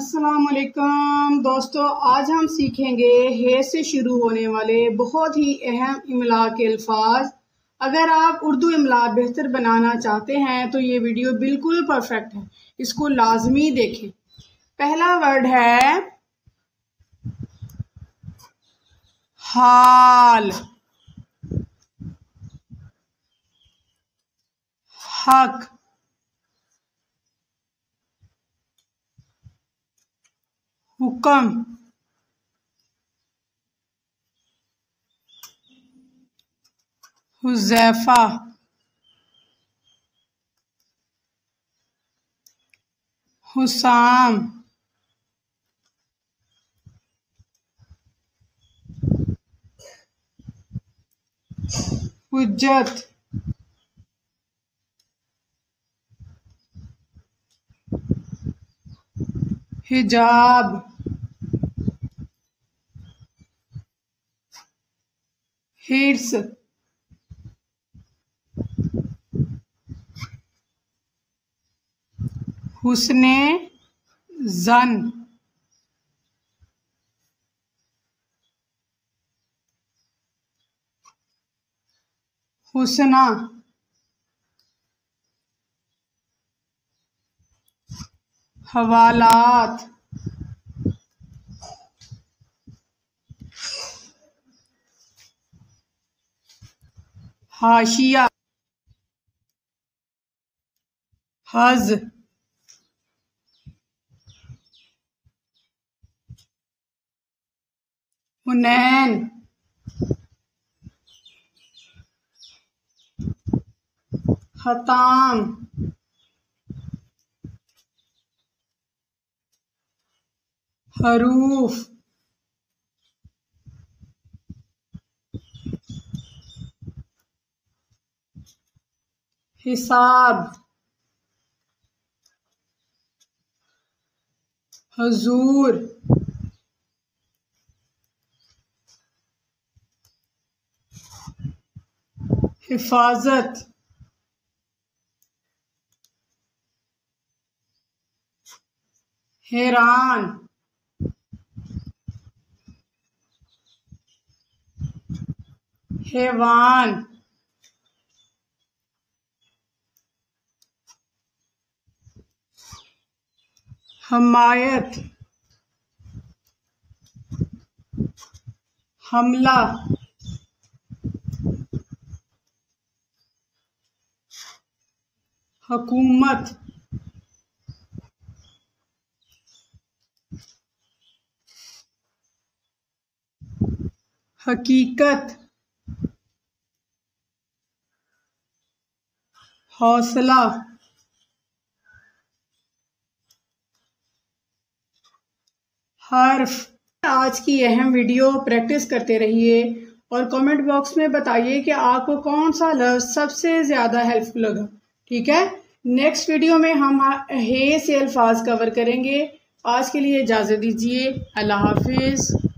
अस्सलाम वालेकुम दोस्तों, आज हम सीखेंगे हे से शुरू होने वाले बहुत ही अहम इमला के अल्फाज। अगर आप उर्दू इमला बेहतर बनाना चाहते हैं तो ये वीडियो बिल्कुल परफेक्ट है, इसको लाजमी देखें। पहला वर्ड है हाल, हक, हुक्म, हुज़ैफा, हुसाम, हुज्जत, हिजाब, हिर्स, हुस्ने ज़न, हुस्ना, हवालात, हाशिया, हज, हुनैन, हताम, हरूफ, हिसाब, हजूर, हिफाजत, हैरान, हैवान, हमायत, हमला, हुकूमत, हकीकत, हौसला, हर्फ। आज की अहम वीडियो प्रैक्टिस करते रहिए और कमेंट बॉक्स में बताइए कि आपको कौन सा लफ्ज़ सबसे ज़्यादा हेल्पफुल लगा। ठीक है, नेक्स्ट वीडियो में हम हे से अल्फाज कवर करेंगे। आज के लिए इजाज़त दीजिए। अल्लाह हाफिज़।